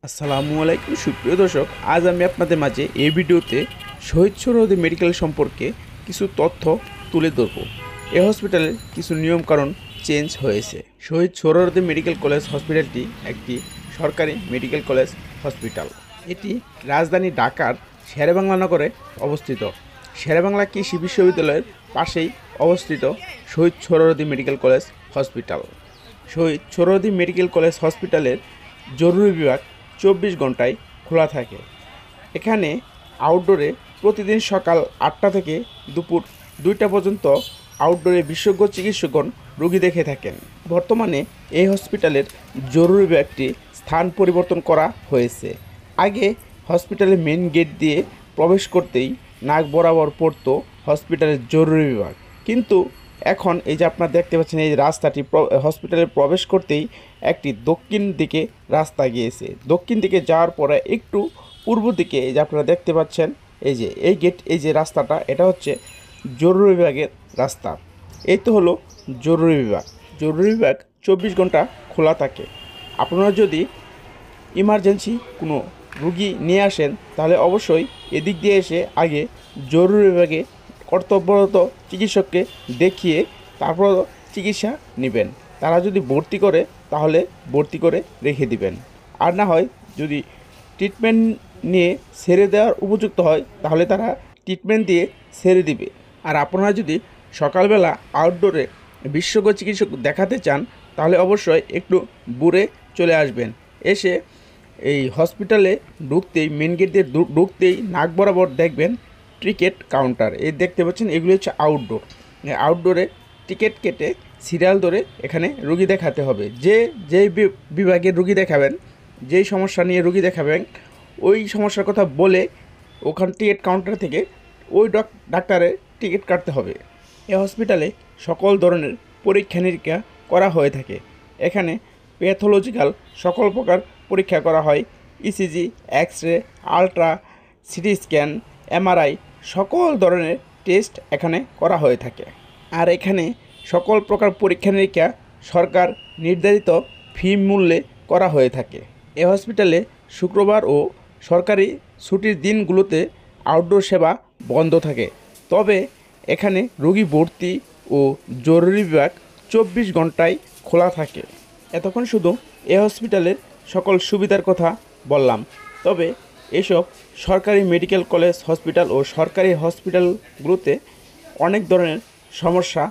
আসসালামু আলাইকুম সুপ্রিয় দর্শক, আজ আমি আপনাদের মাঝে এই ভিডিওতে শহীদ সোহরাওয়ার্দী মেডিকেল সম্পর্কে কিছু তথ্য তুলে ধরব। এই হসপিটালের কিছু নিয়মকানুন চেঞ্জ হয়েছে। শহীদ সোহরাওয়ার্দী মেডিকেল কলেজ হসপিটালটি একটি সরকারি মেডিকেল কলেজ হসপিটাল। এটি রাজধানী ঢাকার শেরেবাংলা নগরে অবস্থিত। শেরেবাংলা কৃষি বিশ্ববিদ্যালয়ের পাশেই অবস্থিত Shaheed Suhrawardy medical college hospital. Shaheed Suhrawardy medical college হসপিটালের জরুরি বিভাগ 24 ঘন্টায় খোলা থাকে। এখানে আউটডোরে প্রতিদিন সকাল 8টা থেকে দুপুর 2টা পর্যন্ত আউটডোরে বিশেষজ্ঞ চিকিৎসকগণ রোগী দেখে থাকেন। বর্তমানে এই হসপিটালের জরুরি বিভাগটি স্থান পরিবর্তন করা হয়েছে। আগে হসপিটালের মেন গেট দিয়ে প্রবেশ করতেই নাক বরাবর পড়তো হসপিটালের জরুরি বিভাগ, কিন্তু এখন এই যে আপনারা দেখতে পাচ্ছেন এই রাস্তাটি হসপিটালে প্রবেশ করতেই একটি দক্ষিণ দিকে রাস্তা গিয়েছে। দক্ষিণ দিকে যাওয়ার পরে একটু পূর্ব দিকে এই যে আপনারা দেখতে পাচ্ছেন এই যে এই গেট, এই যে রাস্তাটা, এটা হচ্ছে জরুরি বিভাগের রাস্তা। এই তো হলো জরুরি বিভাগ। জরুরি বিভাগ 24 ঘন্টা খোলা থাকে। আপনারা যদি ইমার্জেন্সি কোনো রুগী নিয়ে আসেন তাহলে অবশ্যই এদিক দিয়ে এসে আগে জরুরি বিভাগে কর্তব্যরত চিকিৎসককে দেখিয়ে তারপর চিকিৎসা নেবেন। তারা যদি ভর্তি করে তাহলে ভর্তি করে রেখে দিবেন, আর না হয় যদি ট্রিটমেন্ট নিয়ে ছেড়ে দেওয়ার উপযুক্ত হয় তাহলে তারা ট্রিটমেন্ট দিয়ে ছেড়ে দিবে। আর আপনারা যদি সকালবেলা আউটডোরে বিশেষজ্ঞ চিকিৎসক দেখাতে চান তাহলে অবশ্যই একটু দূরে চলে আসবেন। এসে এই হসপিটালে ঢুকতেই মেন গেট দিয়ে ঢুকতেই নাক বরাবর দেখবেন টিকিট কাউন্টার। এই দেখতে পাচ্ছেন এগুলি হচ্ছে আউটডোর। আউটডোরে টিকিট কেটে সিরিয়াল ধরে এখানে রুগী দেখাতে হবে। যেই বিভাগে রুগী দেখাবেন, যেই সমস্যা নিয়ে রুগী দেখাবেন ওই সমস্যার কথা বলে ওখান টিকিট কাউন্টার থেকে ওই ডাক্তারের টিকিট কাটতে হবে। এই হসপিটালে সকল ধরনের পরীক্ষা নিরীক্ষা করা হয়ে থাকে। এখানে প্যাথোলজিক্যাল সকল প্রকার পরীক্ষা করা হয়। ECG, X ray, ultra, CT scan, MRI সকল ধরনের টেস্ট এখানে করা হয়ে থাকে। আর এখানে সকল প্রকার পরীক্ষা নিরীক্ষা সরকার নির্ধারিত ফি মূল্যে করা হয়ে থাকে। এই হসপিটালে শুক্রবার ও সরকারি ছুটির দিনগুলোতে আউটডোর সেবা বন্ধ থাকে। তবে এখানে রোগী ভর্তি ও জরুরি বিভাগ 24 ঘন্টায় খোলা থাকে। এতক্ষণ শুধু এই হসপিটালের সকল সুবিধার কথা বললাম। তবে এসব সরকারি মেডিকেল কলেজ হসপিটাল ও সরকারি হসপিটালগুলোতে অনেক ধরনের সমস্যা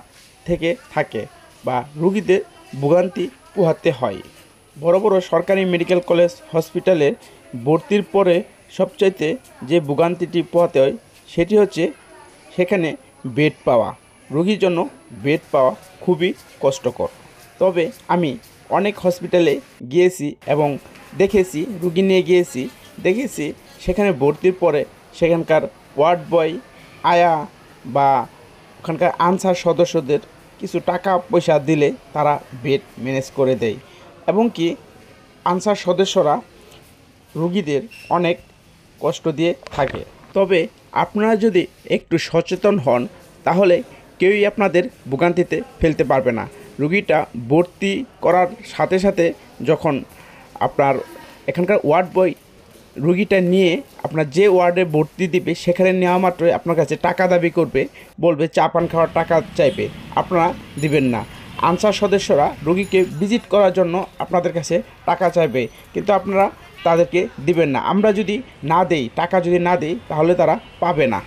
থেকে থাকে বা রোগীদের ভোগান্তি পোহাতে হয়। বড় বড় সরকারি মেডিকেল কলেজ হসপিটালে ভর্তির পরে সবচাইতে যে ভোগান্তিটি পোহাতে হয় সেটি হচ্ছে সেখানে বেড পাওয়া। রোগীর জন্য বেড পাওয়া খুবই কষ্টকর। তবে আমি অনেক হসপিটালে গিয়েছি এবং দেখেছি, রুগী নিয়ে গিয়েছি, দেখেছি সেখানে ভর্তির পরে সেখানকার ওয়ার্ড বয়, আয়া বা ওখানকার আনসার সদস্যদের কিছু টাকা পয়সা দিলে তারা বেড ম্যানেজ করে দেয় এবং কি আনসার সদস্যরা রুগীদের অনেক কষ্ট দিয়ে থাকে। তবে আপনারা যদি একটু সচেতন হন তাহলে কেউই আপনাদের ভোগান্তিতে ফেলতে পারবে না। রুগীটা ভর্তি করার সাথে সাথে যখন আপনার এখানকার ওয়ার্ড বয় রুগীটা নিয়ে আপনার যে ওয়ার্ডে ভর্তি দিবে সেখানে নেওয়া মাত্রই আপনার কাছে টাকা দাবি করবে, বলবে চা পান খাওয়ার টাকা চাইবে, আপনারা দিবেন না। আনসার সদস্যরা রুগীকে ভিজিট করার জন্য আপনাদের কাছে টাকা চাইবে, কিন্তু আপনারা তাদেরকে দিবেন না। আমরা যদি না দেই, টাকা যদি না দেই তাহলে তারা পাবে না।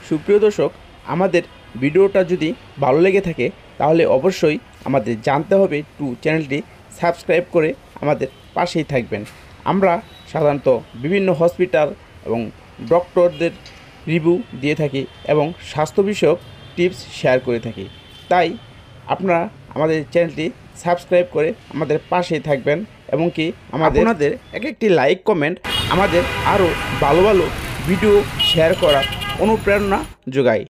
সুপ্রিয় দর্শক, আমাদের ভিডিওটা যদি ভালো লেগে থাকে তাহলে অবশ্যই আমাদের জানতে হবে চ্যানেলটি সাবস্ক্রাইব করে আমাদের পাশেই থাকবেন। আমরা সাধারণত বিভিন্ন হসপিটাল এবং ডক্টরদের রিভিউ দিয়ে থাকি এবং স্বাস্থ্য বিষয়ক টিপস শেয়ার করে থাকি। তাই আপনারা আমাদের চ্যানেলটি সাবস্ক্রাইব করে আমাদের পাশেই থাকবেন এবং কি আপনাদের একটি লাইক কমেন্ট আমাদের আরও ভালো ভালো ভিডিও শেয়ার করার অনুপ্রেরণা যোগায়।